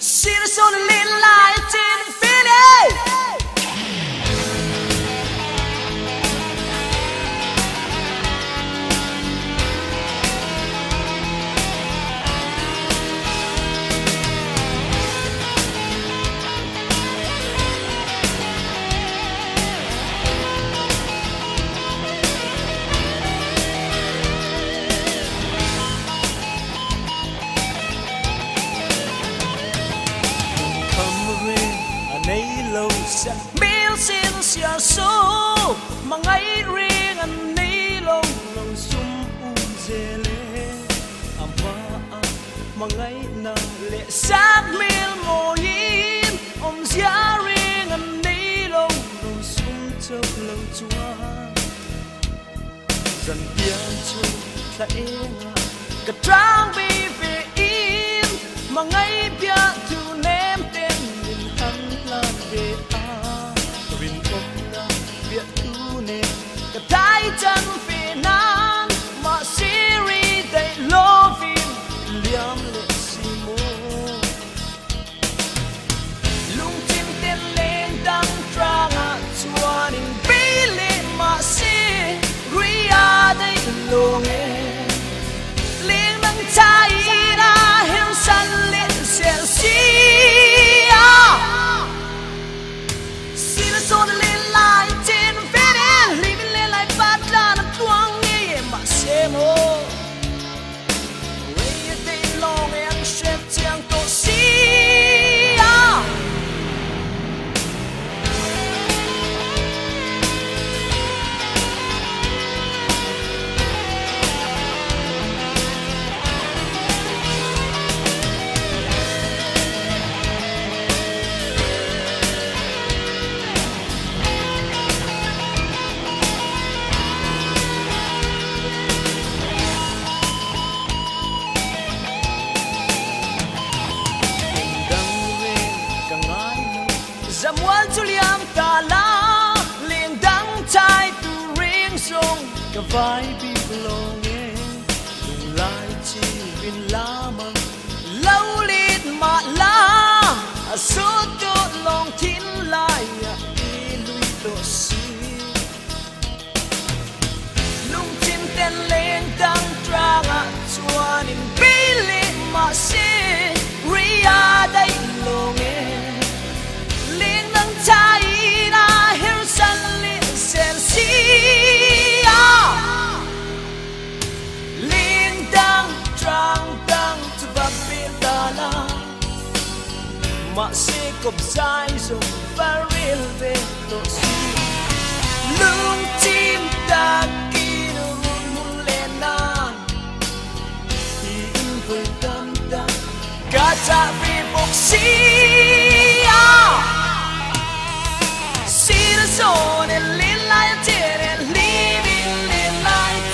See the sun a little light in the feeling. Mil xin xia số mà ngay riêng anh ní lông lông sum dê lê am va mà ngay na lệ sát mil mô yin giá riêng anh ní lông lông sum chớp lâu chúa dần biên chu thấy cả trang bị về in mà ngay bia tu ném tên mình hắn là về Đại chân phía nam mà Siri đầy lô phim liam lệ xì mô lung chim tên lên đăng trang à chua ninh bí lệ mà Siri à đầy lô nghe liên đăng trái ra hiếu sân lên xe xì à xì là xô lên lại trên phía đen Mo, way day long and shit chẳng to see ya. Zamuan Julian ta la liền đắng trai tu riêng sông cả vai bị lo nghe đừng lại chi viên lá măng lâu lít mà la số tốt lòng thiên lại đi lui tổ si lung chim tên lên đắng trang chua nín bí lệ mà se ria đây lo nghe trái na hiếu sân liên sen xì à liên đăng trang đăng tu bắp biển đà la mà sẽ cọp dài dùng và riêng về tổ si lung chim ta kia run mun lên na in với tâm tâm cả cha vì bốc xì à See the sun and lit like a jet and leaving it like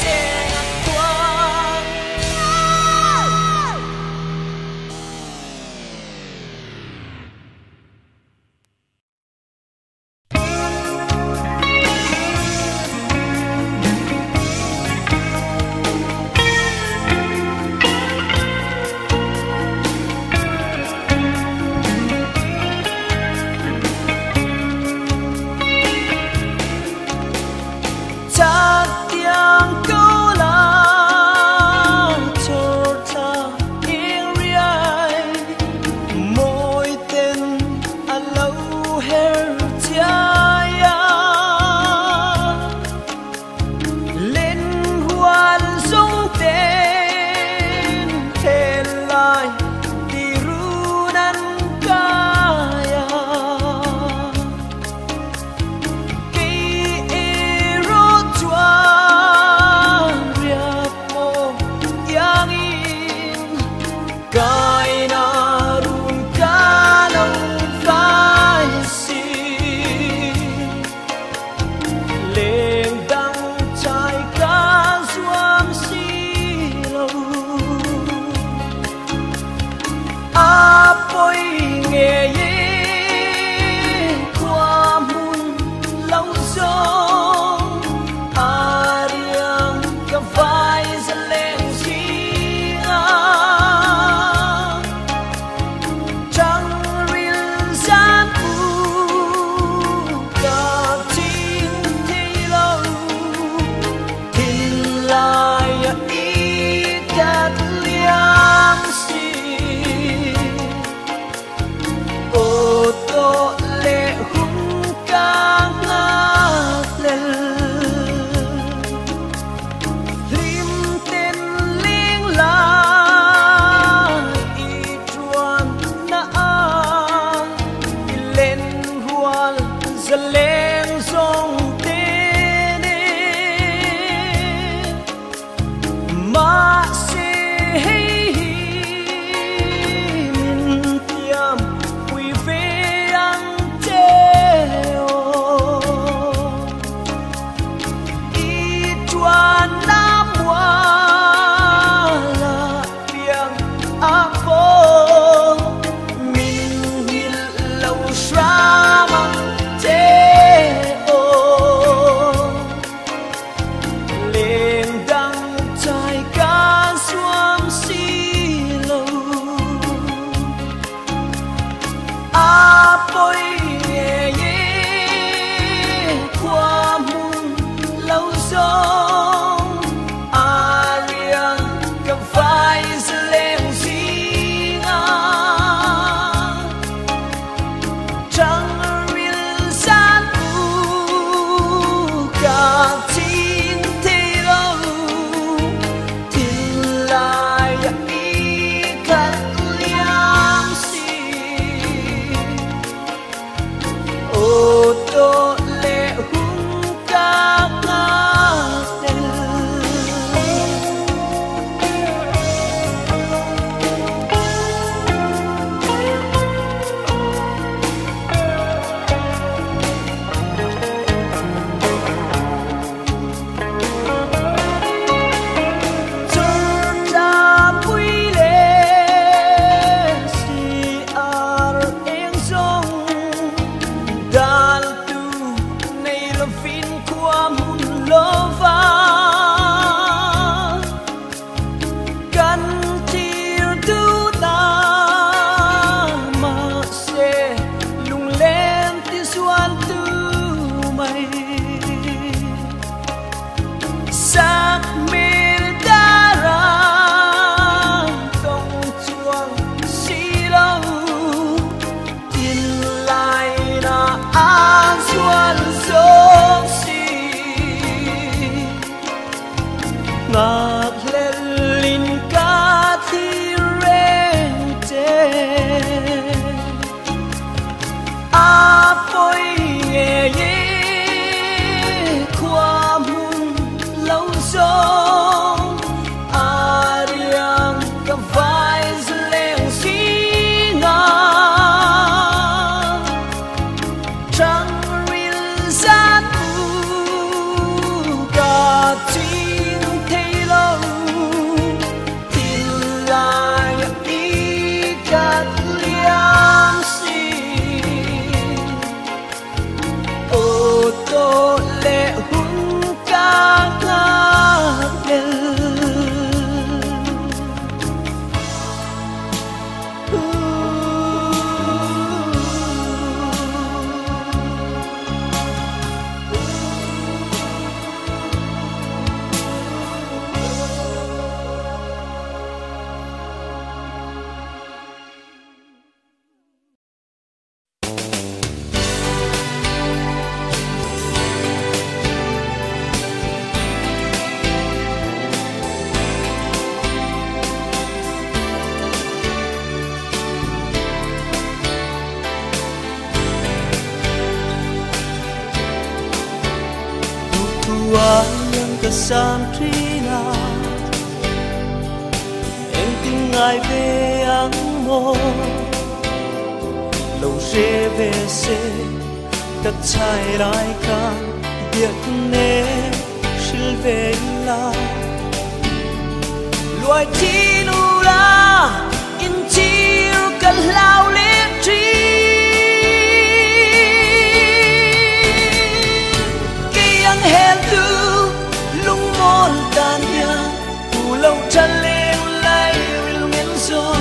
sam trina em tin ngài về áng mô lâu rê về xe cất chai lại càng biết nè shil về la loài chi nu la in chi cần lao lên chi cây ăn hẹn từ lung mòn tàn nhà phù lâu chân lên lại will miên gió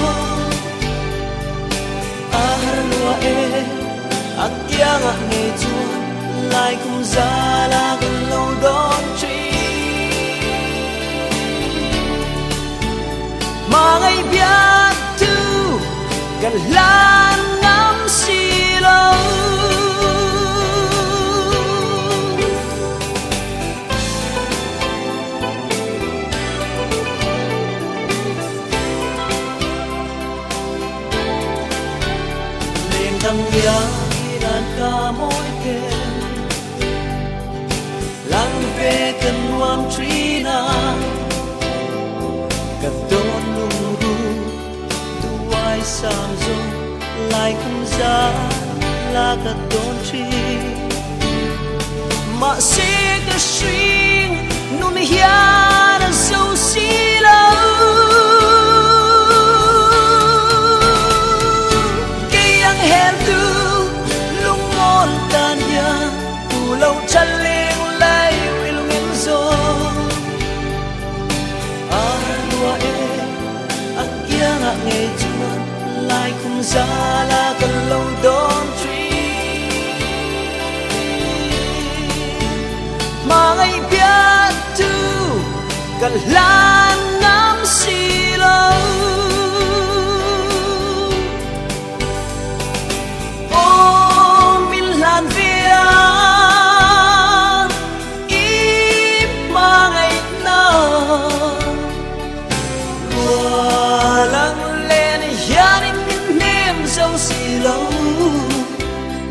lúa e akyang ang ngejun lai kum zala kan lâu đón chi mà ngày biết tu gần lan ngắm xì lâu lên thăng bia đàn ca môi kèn lăng về cần hoang trina cần đón nung ru tu ai sam dung lại không ra là cần đón chi mà sẽ cái swing nun hiya đã sâu xí lâu cây ăn hẹn từ lung mòn tàn nhà phù lâu chân lên lại will miên gió lúa e akyang ang ngejun lai kum zala kan lâu đón chi mà ngày biết tu cần lan ngắm xì lâu ô min lan vía im mà ngày nào mùa lăng lên gia đình min niềm dấu xì lâu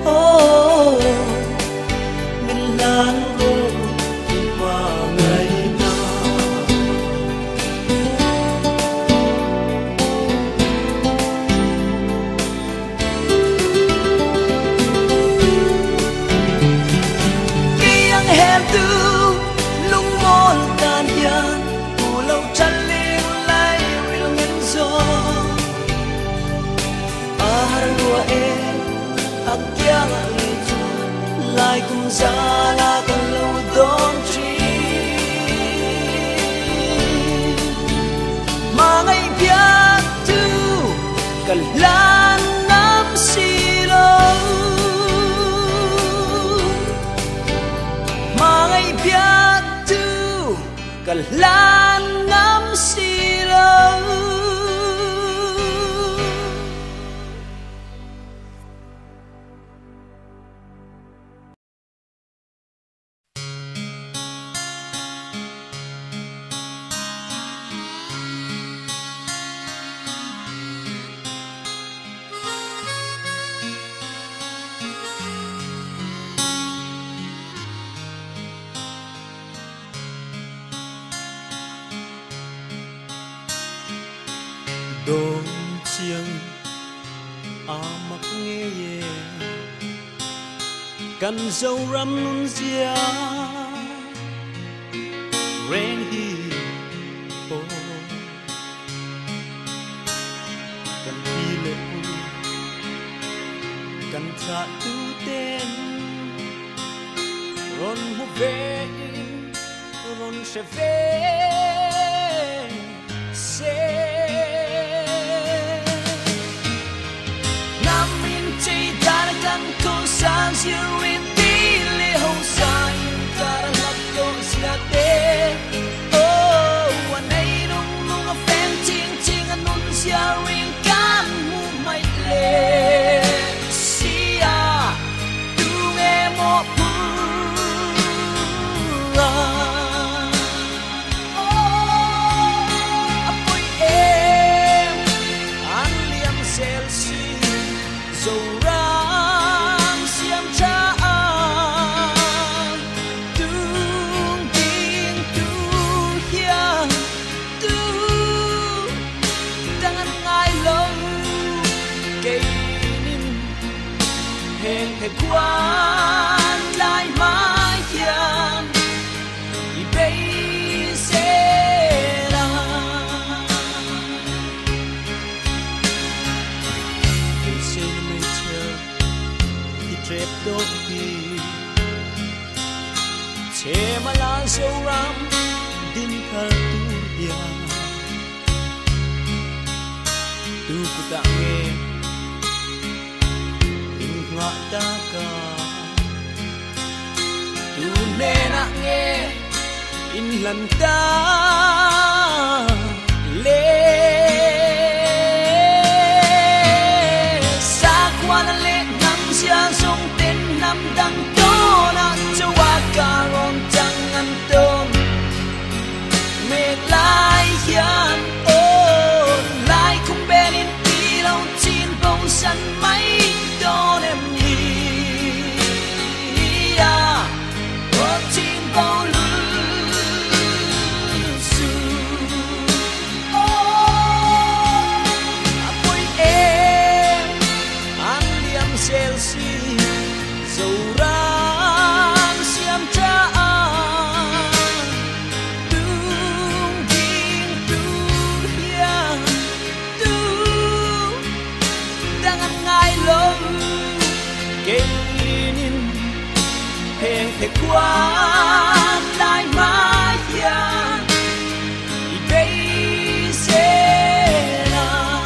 ô min lan cô mà ngày nào khi ăn hẹn từ lung mòn tàn nhà phù lâu chân lên lại will miên gió lúa e akyang ang ngejun lai kum zala kan lâu đón chi mà ngày biết tu cần lan ngắm xì lâu mà ngày biết tu cần lan ngắm xì lâu đôi chiêng mặc nghe ye cần dâu răm nun zia rain hi o cần đi lệ cần cha tu tên ron hu ve ron se ve se sang siêu in tí lê hồng sang cả ngập tô sia tê oh anh ấy nung nung a fan ching ching anh nun sia ring can mu mai lê sia tu nghe mo pu oh apoi em anh liam sel si dầu ra cha hệ quan lại mãi hiền thì bây sẽ là cái sẽ mây chờ thì trép đốt đi che mà lan sâu ram din khar tu dia tu ku ta nghe in ngã ta ka tu ne na nghe in lần ta le sa qua na le nam sia song tên nam đăng to na cho wa ka ron chang an tom mệt lại hiền ôn lại không bên in đi lâu chín bông sân mấy đón em đi à có chín bông lư su vui em ăn liam Chelsea dầu rang xiêm cha hệ quan lại mãi hiền thì bây sẽ là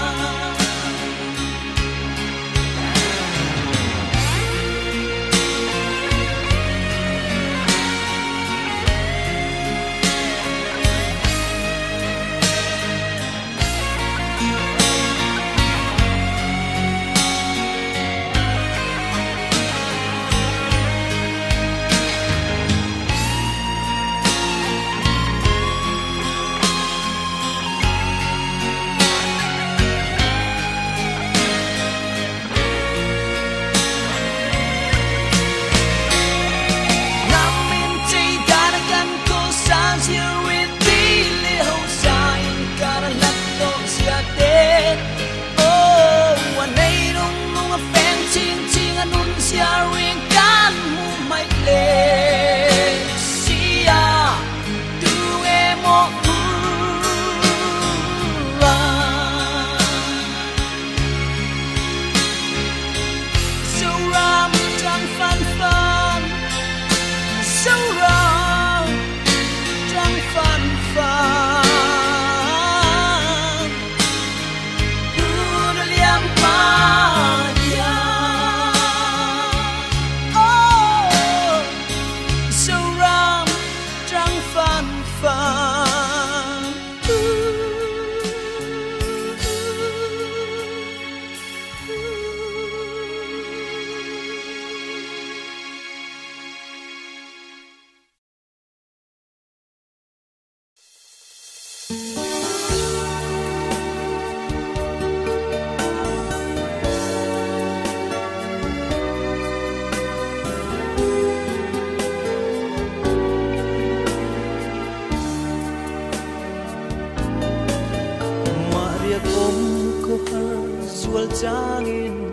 Jangin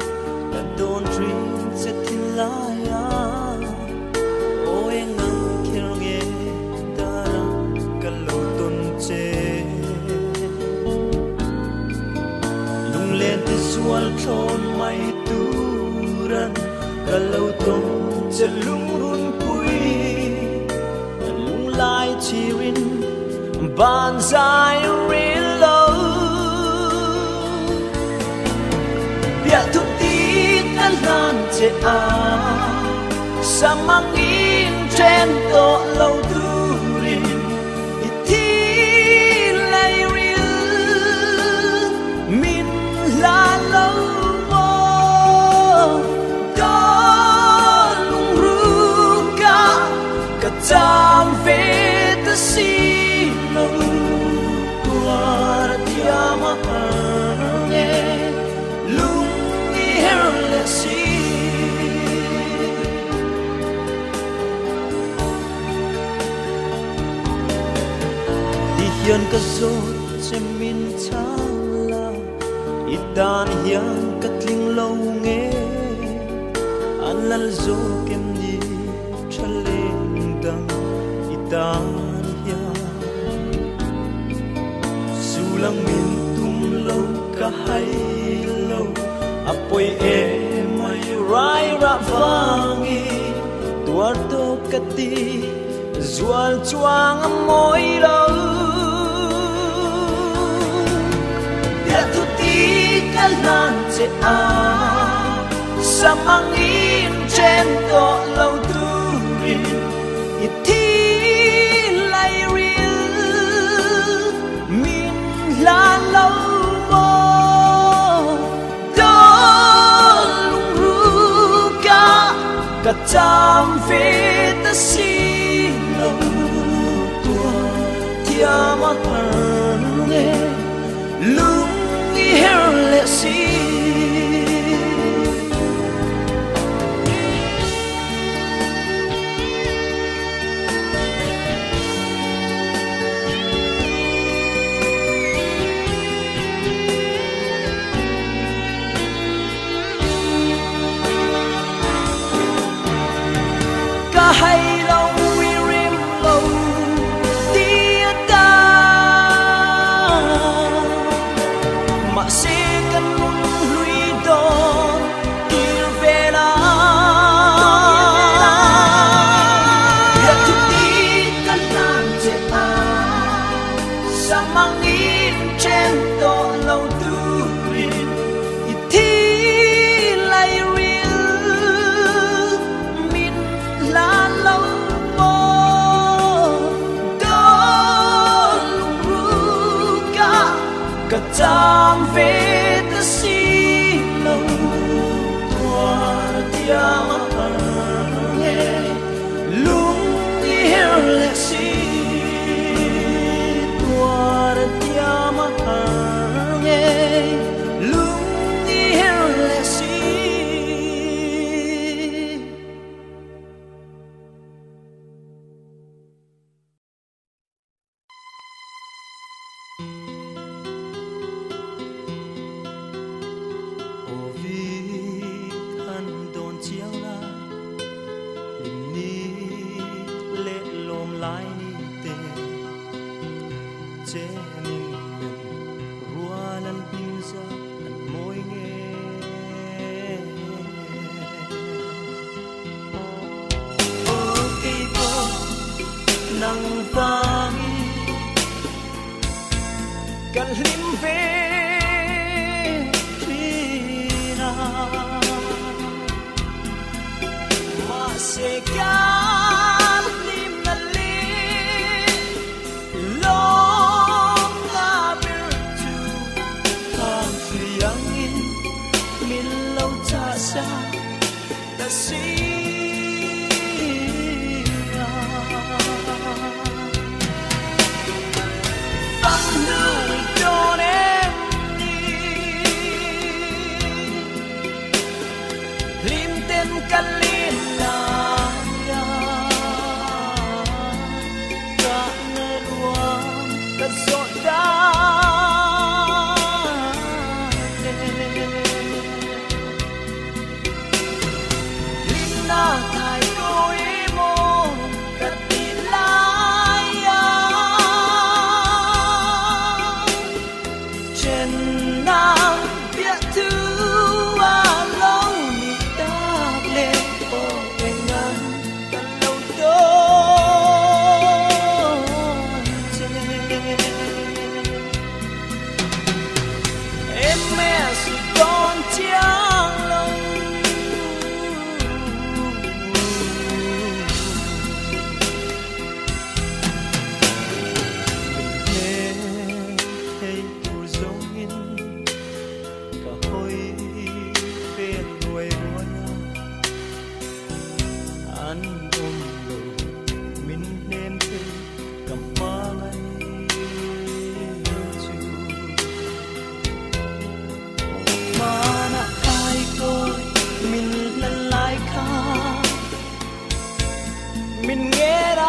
dan don dream setin laya o engang kirnge darang kalutun che lung len ti sual thon mai turan kalutun che lung run pui lung lai chirin ban zai real ya thuk ti tan nan che a samang in chen to lâu turin thi lai real min la lâu mo do lung ru ka cham ve ta si lo qua dia ma nghe hiền ka zot chem min chala itan hiền ka tling lo nge an lal zo kem ni chaleng dang itan ya sulang min tum lo ka hai lo apoi e mai rai ra vangi tuar to kati zual chuang moi lo dia tu ti kalan che a samangin chen to lo tu rin iti lai ril min la lo mo do lung ru ka ka cham ve ta si lo tua tia ma nge lung i her le si hay lâu vi rim lâu tia ta mà sẽ cần muốn lui đón yêu về la ya tu ti kan nan che ta sa mang in chen to lâu tu rin i thi lai ril min la lâu mô đó lung ru ca cả trăm về ta si lâu qua tia nghe lung yêu lệ si qua tia nghe lung yêu lệ si nang vangi kan lim ve klina ma se kan lim na le long na bir tu tham yang in min lo cha sa ta si Kalina ya ka nalwa ka soda lina thai koi mo katilaya chen na bia tu mình nghe ra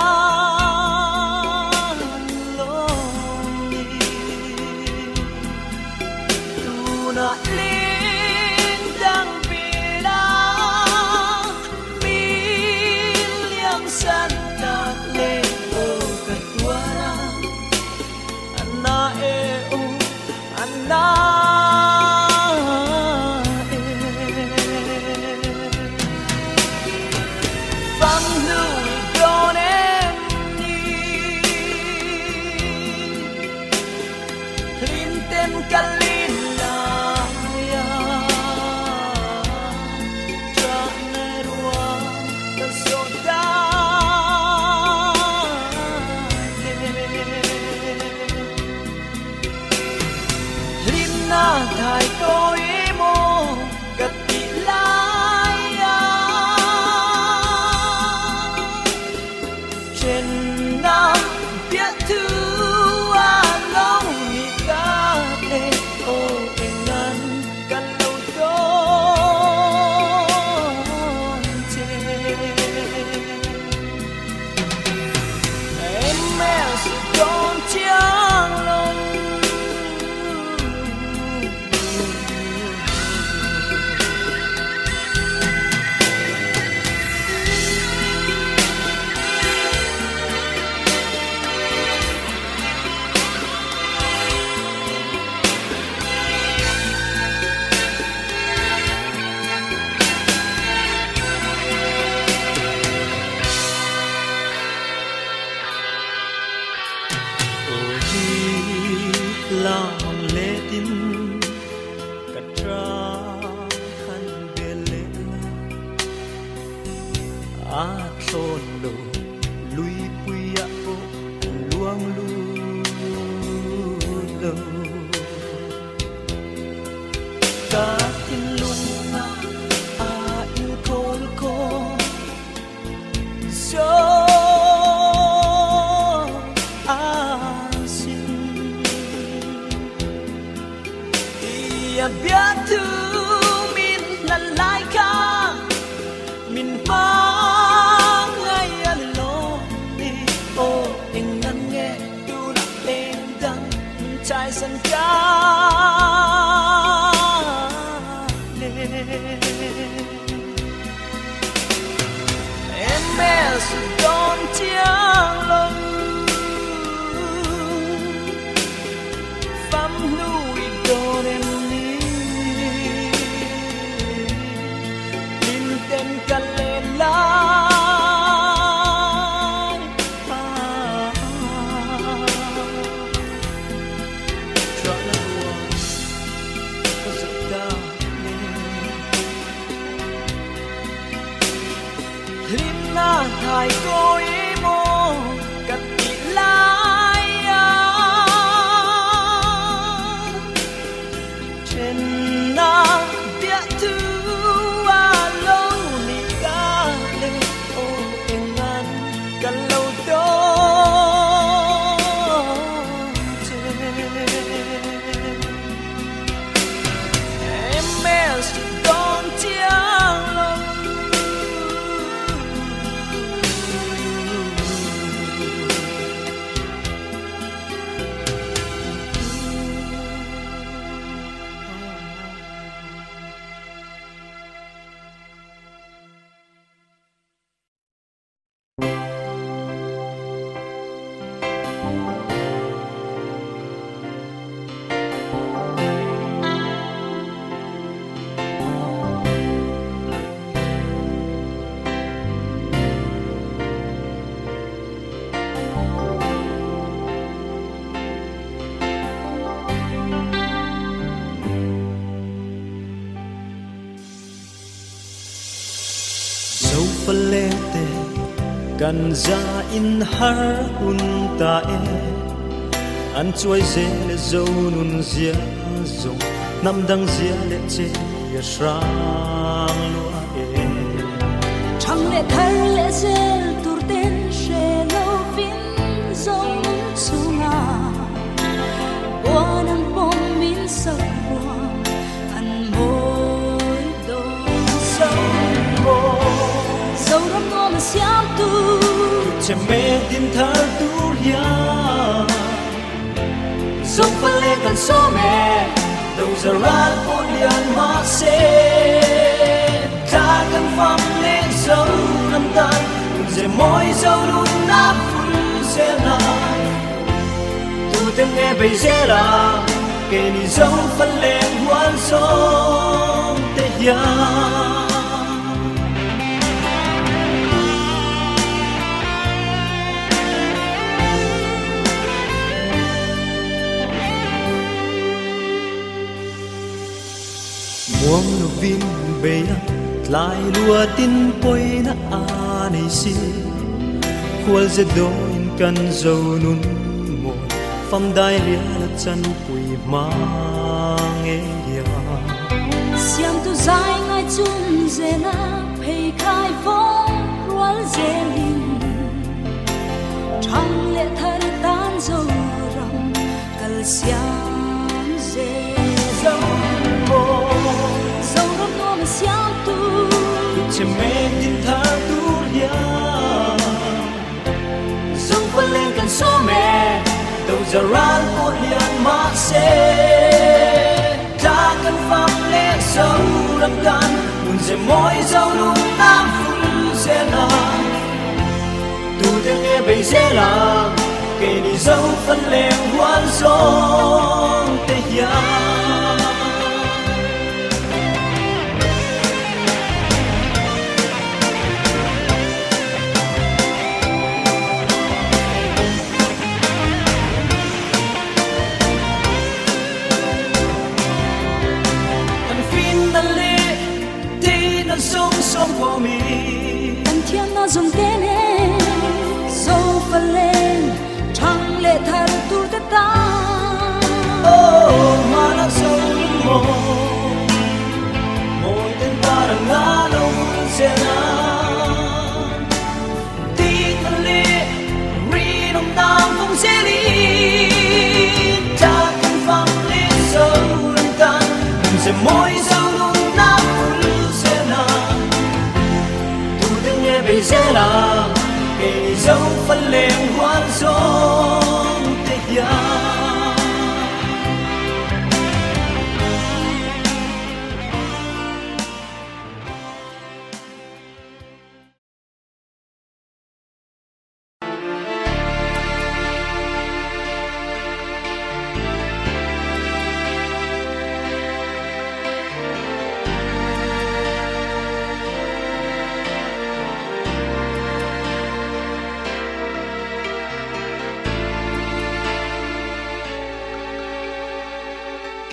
lonely tu na linh đang vì đã na thai có ý mô cất tị lai trên na biết thứ long ni ta lê ô em ngăn căn lâu đón chê em mẹ sự đón chiang lòng lòng lệ tin cắt ra khăn bề lệ a thôn đồ lui bùi a ô luang lu đâu cả tin lung a in khôn khô so biết thứ mình là lại ca mình mang ngay anh lo đi ô anh ngăn nghe tu là tên đắng trái sân ca em mẹ sự đón chiang lòng phăm nuôi đôi emกันเล่นลายทราละวัวก็สุดดาวลิ้นหน้าไทยก็อีโมกัดติลายเช่นน้าเดียถือกันlâu đó em mẹ sự đón chiang lòng palete kan za in har un ta e an chuai ze le zo nun zia zo nam dang zia le che ya shrang lo e thang le thar le ze tur ten she lo vin zo sunga wan an pom min sa an moi do so bo dâu râm ngô mà xiêm tu che mê tin thar tu ya dâu pha lê kan so me dâu za ran po lian ma se ta kan pham le dâu nam tan je moi dâu lu na phun se na tu tem nghe bây giờ là kê ni dâu pha lê hoan song te ya muang lu vin beya tlai lua tin poi na ani si khwal ze do in kan zo nun mo fam dai ria la chan pui mang e chung dễ na phê khai phố rual dễ linh trăng lệ thơ tan dâu rong cal xiang dễ dâu mồ dâu rong no mà xiang tu chỉ mê tin thơ tu ya dâu phân lên cần số mẹ đầu giờ ran một hiền mà sẽ ta cần phăng lên sâu đậm đan buồn dễ môi dâu lúc nam phun sẽ là tu tiếng nghe bây dễ là kể đi dâu phân lên hoan sông tây ya sông của mình anh thiên nó dùng tên em dâu phân lên trăng lệ thơ tu tết ta mà nó sâu mồ môi tên ta đang ngã lâu sẽ nắng tin thân lệ ri đông tam không sẽ đi ta cần phăng lên sâu đậm tan đừng sẽ môi dâu luôn nát bây giờ là kể dấu phân lên hoan sông tây ya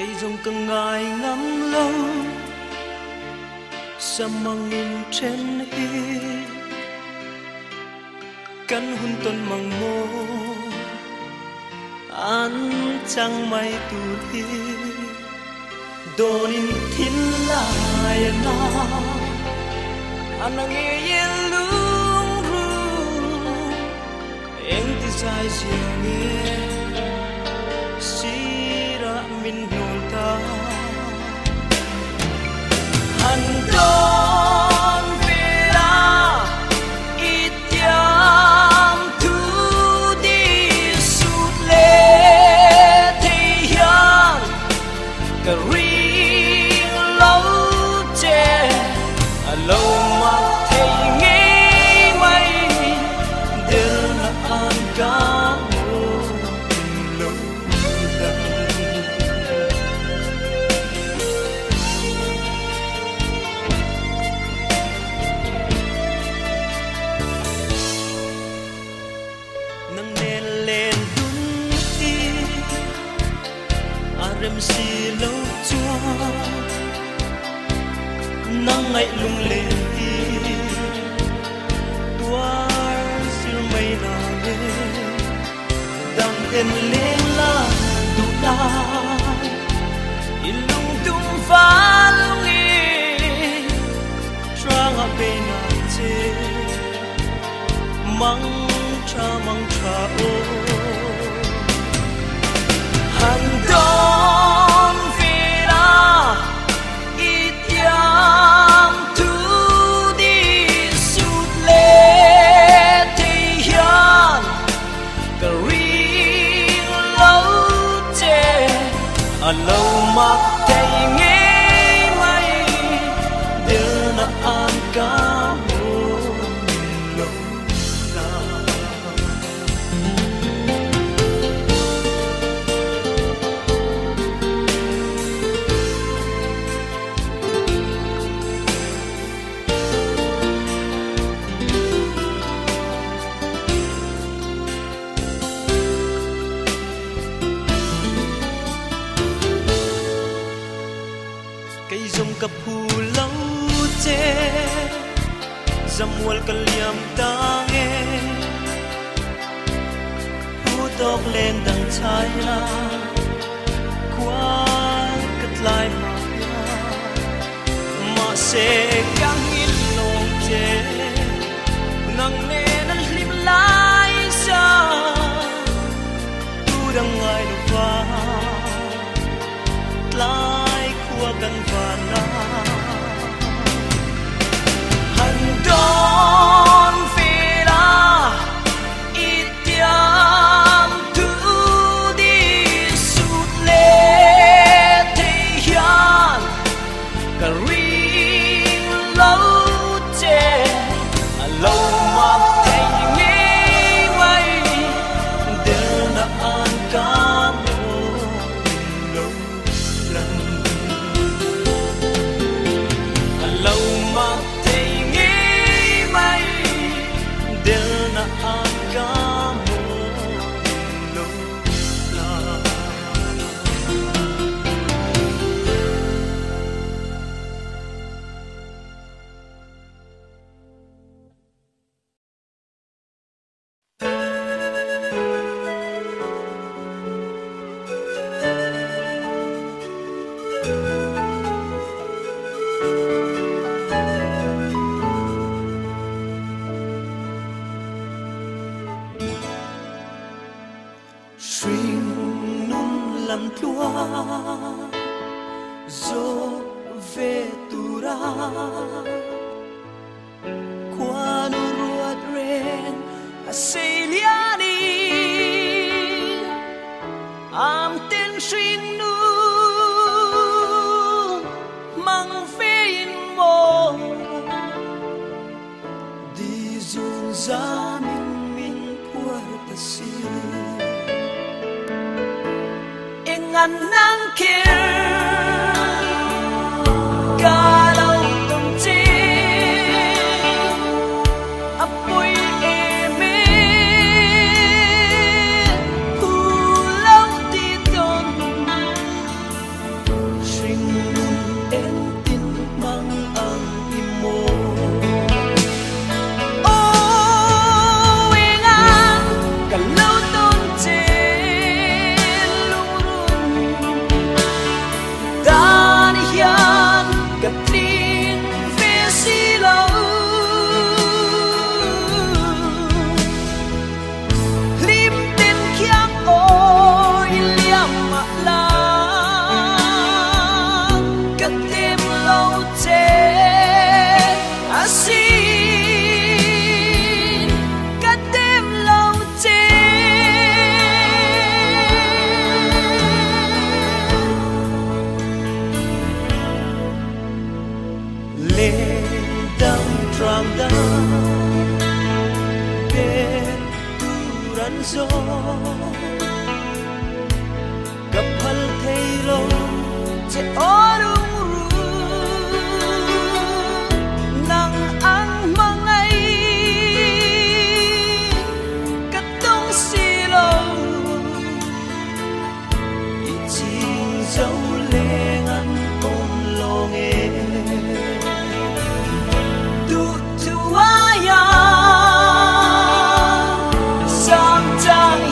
cây rồng càng ngày ngắm lâu sa mang in trên hi căn hun tôn mang mô an chẳng may tu hi đồn in thiên lại na anh nghe yên lung ru em thì sai riêng nghe min nolta handon vera ityam tu di sut le theian ka ring lo che alo ma thei nge mai dil na an ka rem si lâu chua nắng ngày lung lên đi tuar sil mây na về đằng tên lên la tu la ilung tung phá lung đi trang a bên na che mang cha ô handon vera ityam tu di sut le theian ka ring lo che a lo mak thei nge mai dil na an ka cây rồng cặp hù lâu che zamual kaliam ta nghe hu tóc lên đằng trái la qua cất lại mà sẽ căng in lòng chế nặng nề nan lim lai xa tu đang ngài lục va lai khua gần vana hành đón về la ít tiam thu đi sút lệ thế gian cả riêng lâu chè lâu mà thấy nghĩ mây đều đã an cảm lâu lần lâu mà thấy nghĩ mây đều đã an cảm lâu lần Sring nun lam tua zo ve tura qua nu ruat ren aseliani am ten sring nu mang fein mo di zun za min puerta si ngàn nắng kia cả lâu tâm trí ấp bụi em thu lâu đi tôn sinh luôn em tin mang ang imo ô em ang cả lâu tôn trí Katrin Vesilo Lim tên kiang ôi liam mạ la Cất thêm lâu chê asin Cất thêm lâu chê lên đam tram đam bên tu rắn gió gặp hal thấy lâu sẽ ở đúng nang ăn mang ấy cắt đông xì lâu ít chín dấu lên ăn ôm lo nghe Tuaya Sang Chang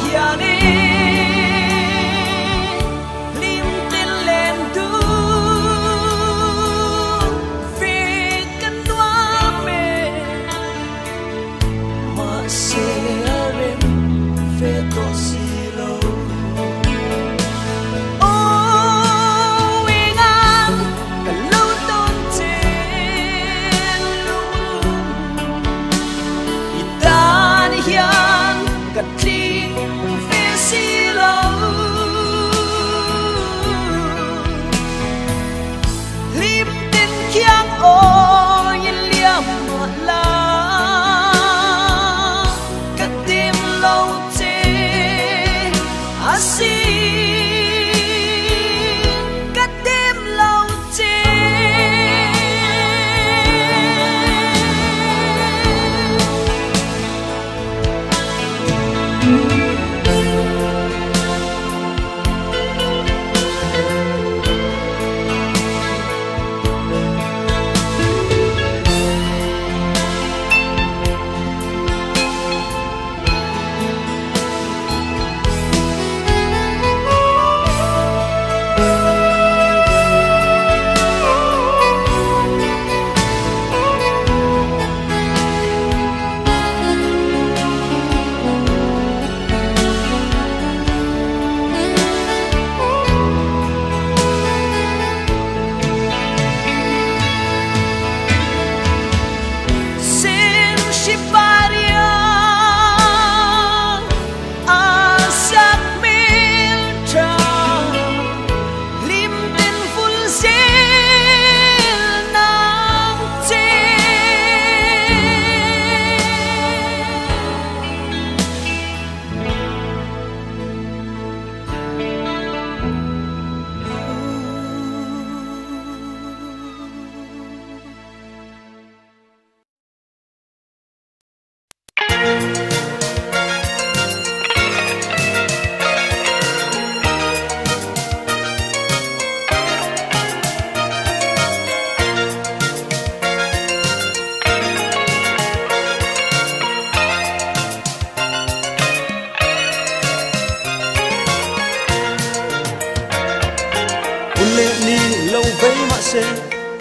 se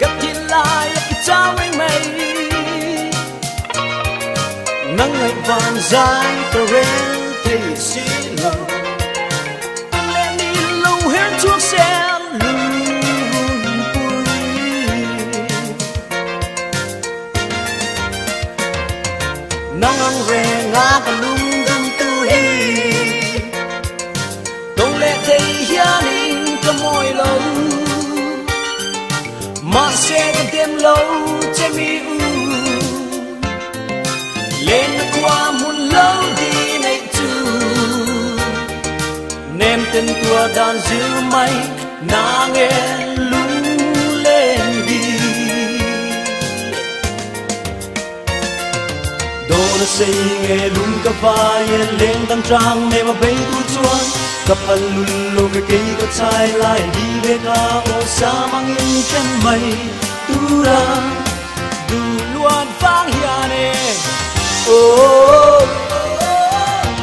gặp thiên lai cái trao anh mây nắng ngày vàng dài tờ rên thì xí lòng lên đi lâu hết chuốc xe lùn bụi nắng ăn rè ngã cả lung đâm tu hi đông lệ thấy hiền in cả môi lâu mà sẽ còn thêm lâu che mi u lên qua một lâu đi này chu nem tên tua đàn giữ mây na nghe lung lên đi đồ nó xây nghe lung cà phê lên đằng trang này mà bay tu chuan cặp anh lùn lô cái cây có trái lại đi về cả ô sa mang in chân mây tu ra du luôn vang hiền nè ô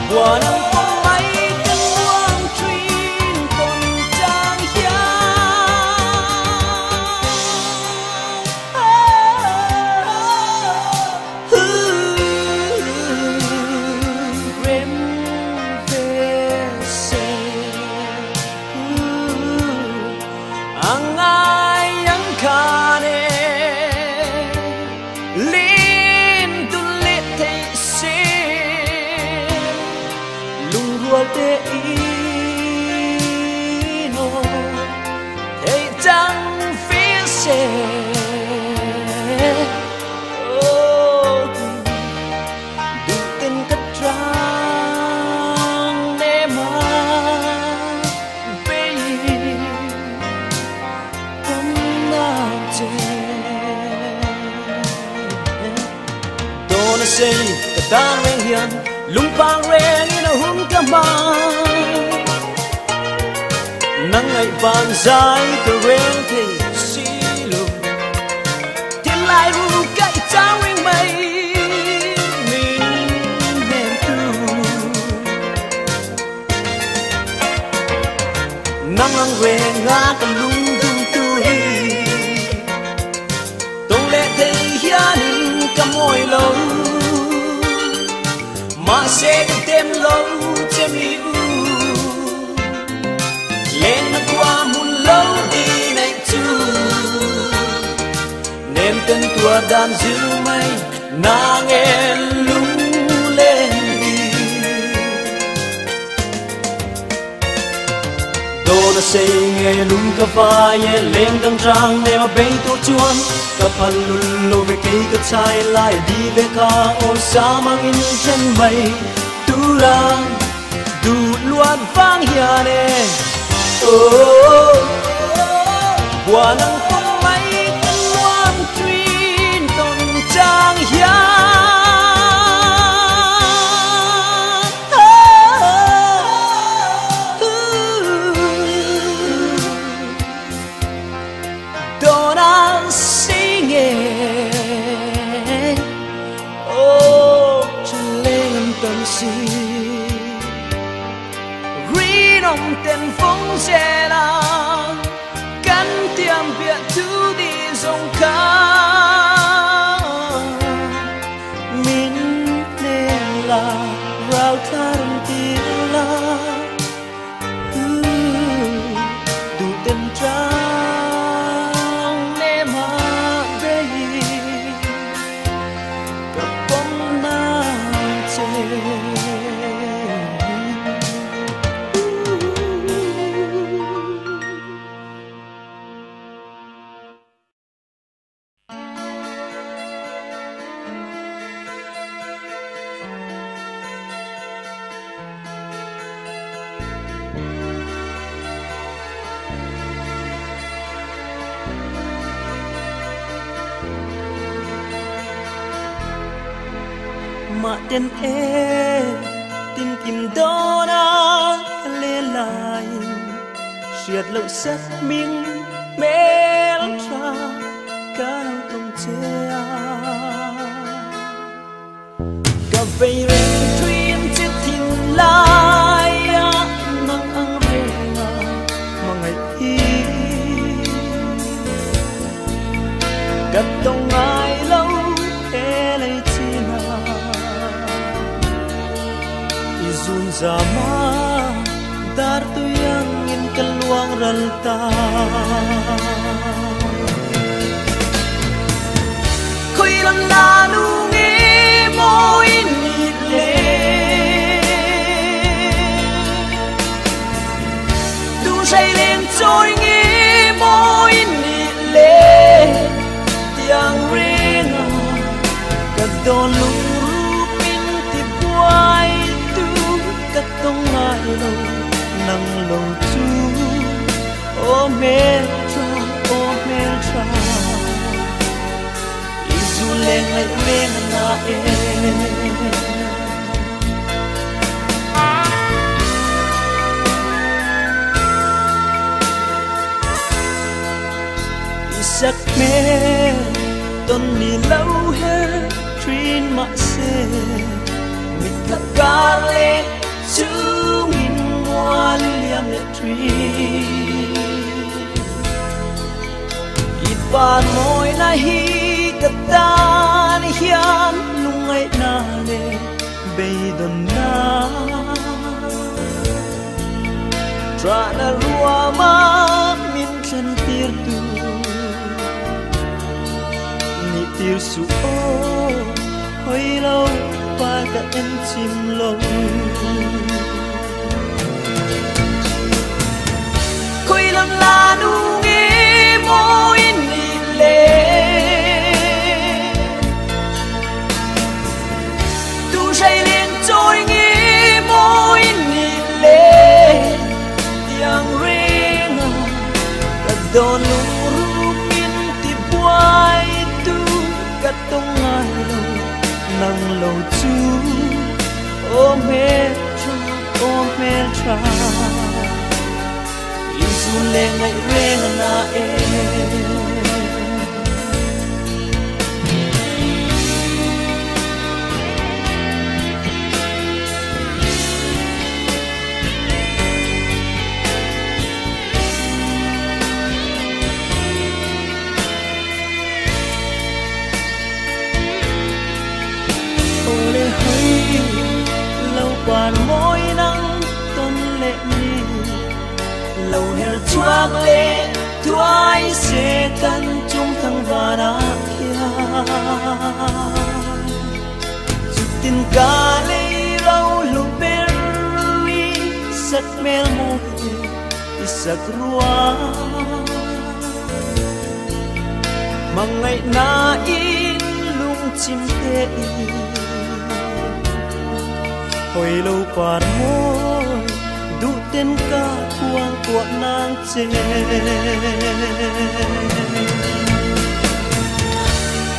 hoa nắng phong mây chân quang truyền còn trang hiền ang ay ang kane lim tulit tay se lungrual te ino tay chang phía se oh du tên cất trang để mà Dona say the dan ring hian lung pang ren in a hung kama nang ai vang dài the ren thì si lu thiên lai ru kai chang ring mây min men tu nang ang ren nga ka lung dung tu hi tong le thei hian cả môi lâu mà sẽ được thêm lâu che mi u lên qua một lâu đi này chu nên tên tua đàn giữ mây na nghe lung lên đi đồ nó xây nghe lung cà phê lên đằng trang để mà bay tổ chuan cặp anh lùn lô về cây cất trái lại đi về cả ô sa mang in chân mây tu ra du luôn vang hiền nè hoa nắng phong mây chân loan truyền tôn trang hiền riêng tên phong xe la cắn tiêm biệt thứ đi dòng cá mình nên là rau than tiếng la đủ tên trang em hát đây gặp bóng na chơi mà tên e tin kim đó na lê lại siết lâu sắc miếng mê lắm cha cá đâu tông che cà phê rèn chuyên chết thìn lại nắng ăn rèn mà ngày cất tông ai lâu thế lấy chi nào izun zama dar tu yang in kaluang ralta khoi lam la nu nge moi ni le tu say lên trôi nge moi ni le yang ring ka don lu min ti buai tu ka tong ai lo nang lo chu o me tra izu leng lai wen na e isak me ton ni lâu he trin ma se mit ka gale chu min wa liam le tri ipan moi na hi ka tan hiam lungai na le beidon na tra na ruama min chen tir tu tir su o hoi lâu ba cả em chim lâu khoi lam la nu nge moi ni le tu say lên trôi nge moi ni le yang ring cả don lu min ti buai tông ai lâu nang lâu chu ôm me tra isu le ngai re na e quan môi nắng tôn lệ mi lâu heo choang lệ thoái sẽ căn chung thăng và đá kia chụp tin ca lê lâu lụp berry sắc mel môi sắc rua mà ngày na in lung chim tê hồi lâu quan môi đủ tên ca quang của nàng chê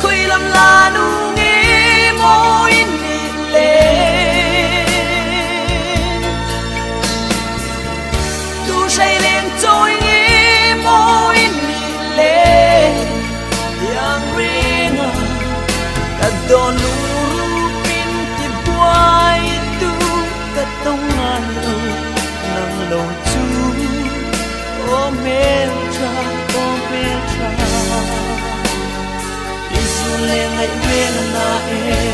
khơi làm la nu nghe môi nị lên tu say lên trôi nghe môi nị lên yang ring cả đòn lu pin ti buai tông ai lâu nang lâu chu o me tra isu le ngai wen na e